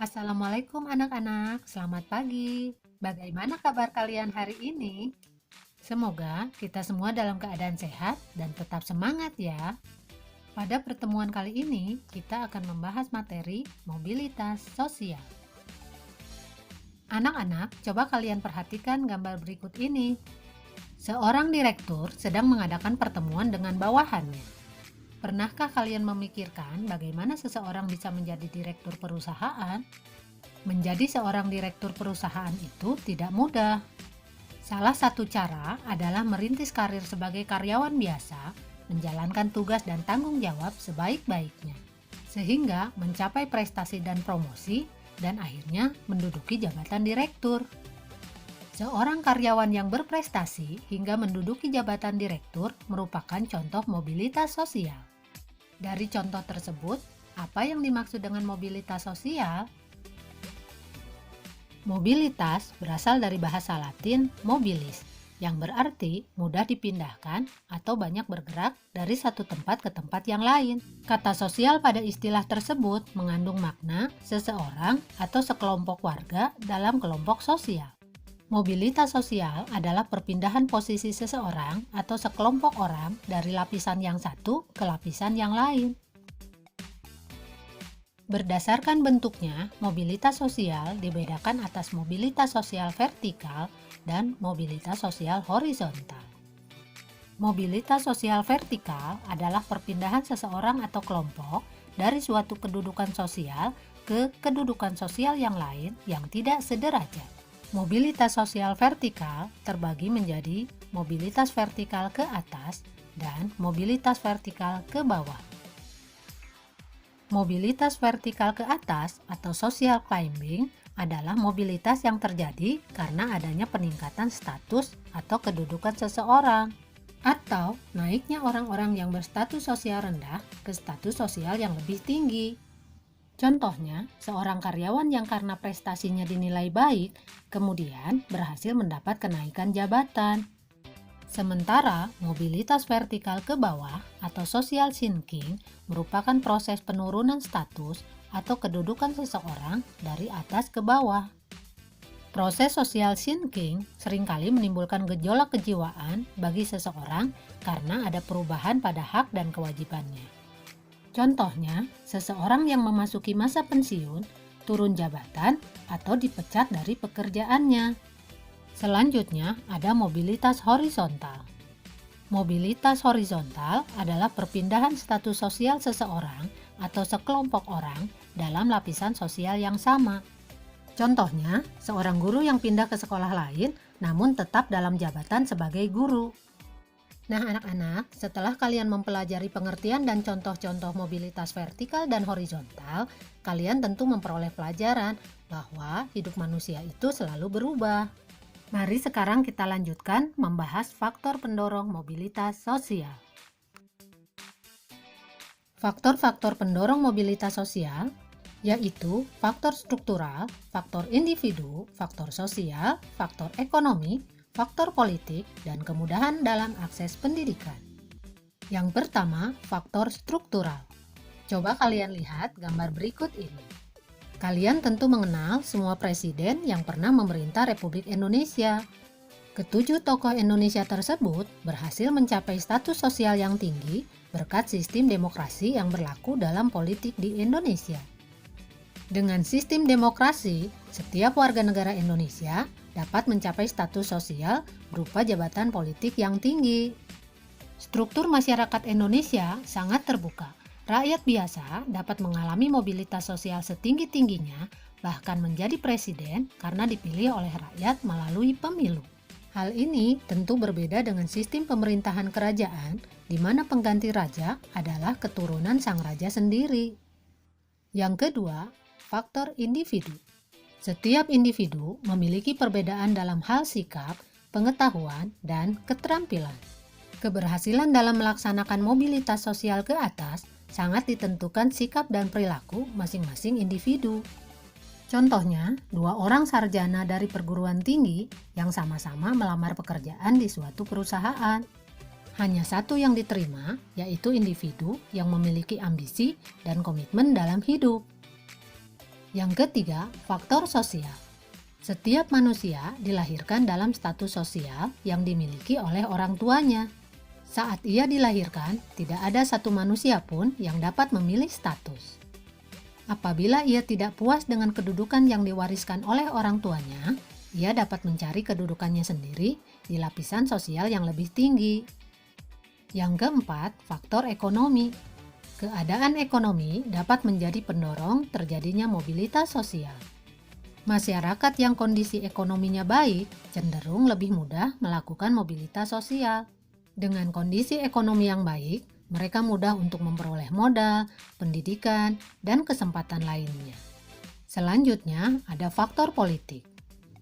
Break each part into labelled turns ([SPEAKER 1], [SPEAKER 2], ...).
[SPEAKER 1] Assalamualaikum anak-anak, selamat pagi. Bagaimana kabar kalian hari ini? Semoga kita semua dalam keadaan sehat dan tetap semangat ya. Pada pertemuan kali ini, kita akan membahas materi mobilitas sosial. Anak-anak, coba kalian perhatikan gambar berikut ini. Seorang direktur sedang mengadakan pertemuan dengan bawahannya. Pernahkah kalian memikirkan bagaimana seseorang bisa menjadi direktur perusahaan? Menjadi seorang direktur perusahaan itu tidak mudah. Salah satu cara adalah merintis karir sebagai karyawan biasa, menjalankan tugas dan tanggung jawab sebaik-baiknya, sehingga mencapai prestasi dan promosi, dan akhirnya menduduki jabatan direktur. Seorang karyawan yang berprestasi hingga menduduki jabatan direktur merupakan contoh mobilitas sosial. Dari contoh tersebut, apa yang dimaksud dengan mobilitas sosial? Mobilitas berasal dari bahasa Latin mobilis, yang berarti mudah dipindahkan atau banyak bergerak dari satu tempat ke tempat yang lain. Kata sosial pada istilah tersebut mengandung makna seseorang atau sekelompok warga dalam kelompok sosial. Mobilitas sosial adalah perpindahan posisi seseorang atau sekelompok orang dari lapisan yang satu ke lapisan yang lain. Berdasarkan bentuknya, mobilitas sosial dibedakan atas mobilitas sosial vertikal dan mobilitas sosial horizontal. Mobilitas sosial vertikal adalah perpindahan seseorang atau kelompok dari suatu kedudukan sosial ke kedudukan sosial yang lain yang tidak sederajat. Mobilitas sosial vertikal terbagi menjadi mobilitas vertikal ke atas dan mobilitas vertikal ke bawah. Mobilitas vertikal ke atas atau social climbing adalah mobilitas yang terjadi karena adanya peningkatan status atau kedudukan seseorang, atau naiknya orang-orang yang berstatus sosial rendah ke status sosial yang lebih tinggi. Contohnya, seorang karyawan yang karena prestasinya dinilai baik, kemudian berhasil mendapat kenaikan jabatan. Sementara, mobilitas vertikal ke bawah atau social sinking merupakan proses penurunan status atau kedudukan seseorang dari atas ke bawah. Proses social sinking seringkali menimbulkan gejolak kejiwaan bagi seseorang karena ada perubahan pada hak dan kewajibannya. Contohnya, seseorang yang memasuki masa pensiun, turun jabatan, atau dipecat dari pekerjaannya. Selanjutnya, ada mobilitas horizontal. Mobilitas horizontal adalah perpindahan status sosial seseorang atau sekelompok orang dalam lapisan sosial yang sama. Contohnya, seorang guru yang pindah ke sekolah lain namun tetap dalam jabatan sebagai guru. Nah anak-anak, setelah kalian mempelajari pengertian dan contoh-contoh mobilitas vertikal dan horizontal, kalian tentu memperoleh pelajaran bahwa hidup manusia itu selalu berubah. Mari sekarang kita lanjutkan membahas faktor pendorong mobilitas sosial. Faktor-faktor pendorong mobilitas sosial yaitu faktor struktural, faktor individu, faktor sosial, faktor ekonomi, faktor politik, dan kemudahan dalam akses pendidikan. Yang pertama, faktor struktural. Coba kalian lihat gambar berikut ini. Kalian tentu mengenal semua presiden yang pernah memerintah Republik Indonesia. Ketujuh tokoh Indonesia tersebut berhasil mencapai status sosial yang tinggi berkat sistem demokrasi yang berlaku dalam politik di Indonesia. Dengan sistem demokrasi, setiap warga negara Indonesia dapat mencapai status sosial berupa jabatan politik yang tinggi. Struktur masyarakat Indonesia sangat terbuka. Rakyat biasa dapat mengalami mobilitas sosial setinggi-tingginya, bahkan menjadi presiden karena dipilih oleh rakyat melalui pemilu. Hal ini tentu berbeda dengan sistem pemerintahan kerajaan, di mana pengganti raja adalah keturunan sang raja sendiri. Yang kedua, faktor individu. Setiap individu memiliki perbedaan dalam hal sikap, pengetahuan, dan keterampilan. Keberhasilan dalam melaksanakan mobilitas sosial ke atas sangat ditentukan sikap dan perilaku masing-masing individu. Contohnya, dua orang sarjana dari perguruan tinggi yang sama-sama melamar pekerjaan di suatu perusahaan. Hanya satu yang diterima, yaitu individu yang memiliki ambisi dan komitmen dalam hidup. Yang ketiga, faktor sosial. Setiap manusia dilahirkan dalam status sosial yang dimiliki oleh orang tuanya. Saat ia dilahirkan, tidak ada satu manusia pun yang dapat memilih status. Apabila ia tidak puas dengan kedudukan yang diwariskan oleh orang tuanya, ia dapat mencari kedudukannya sendiri di lapisan sosial yang lebih tinggi. Yang keempat, faktor ekonomi. Keadaan ekonomi dapat menjadi pendorong terjadinya mobilitas sosial. Masyarakat yang kondisi ekonominya baik cenderung lebih mudah melakukan mobilitas sosial. Dengan kondisi ekonomi yang baik, mereka mudah untuk memperoleh modal, pendidikan, dan kesempatan lainnya. Selanjutnya, ada faktor politik.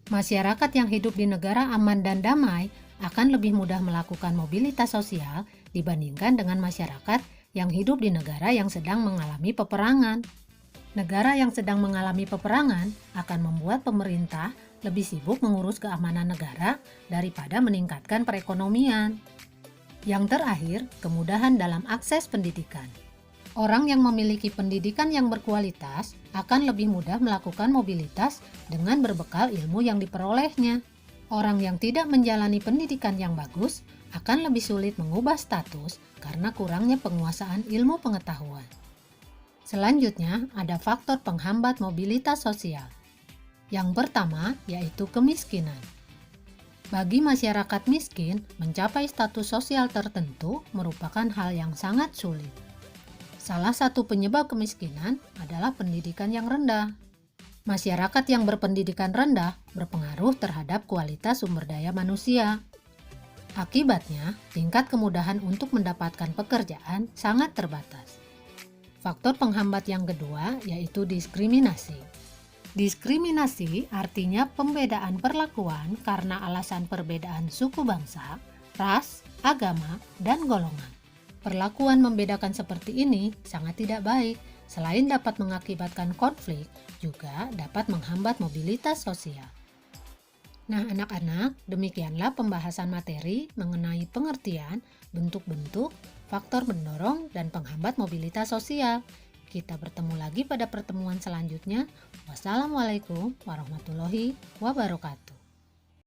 [SPEAKER 1] Masyarakat yang hidup di negara aman dan damai akan lebih mudah melakukan mobilitas sosial dibandingkan dengan masyarakat yang hidup di negara yang sedang mengalami peperangan. Negara yang sedang mengalami peperangan akan membuat pemerintah lebih sibuk mengurus keamanan negara daripada meningkatkan perekonomian. Yang terakhir, kemudahan dalam akses pendidikan. Orang yang memiliki pendidikan yang berkualitas akan lebih mudah melakukan mobilitas dengan berbekal ilmu yang diperolehnya. Orang yang tidak menjalani pendidikan yang bagus akan lebih sulit mengubah status karena kurangnya penguasaan ilmu pengetahuan. Selanjutnya, ada faktor penghambat mobilitas sosial. Yang pertama, yaitu kemiskinan. Bagi masyarakat miskin, mencapai status sosial tertentu merupakan hal yang sangat sulit. Salah satu penyebab kemiskinan adalah pendidikan yang rendah. Masyarakat yang berpendidikan rendah berpengaruh terhadap kualitas sumber daya manusia. Akibatnya, tingkat kemudahan untuk mendapatkan pekerjaan sangat terbatas. Faktor penghambat yang kedua yaitu diskriminasi. Diskriminasi artinya pembedaan perlakuan karena alasan perbedaan suku bangsa, ras, agama, dan golongan. Perlakuan membedakan seperti ini sangat tidak baik. Selain dapat mengakibatkan konflik, juga dapat menghambat mobilitas sosial. Nah, anak-anak, demikianlah pembahasan materi mengenai pengertian, bentuk-bentuk, faktor pendorong, dan penghambat mobilitas sosial. Kita bertemu lagi pada pertemuan selanjutnya. Wassalamualaikum warahmatullahi wabarakatuh.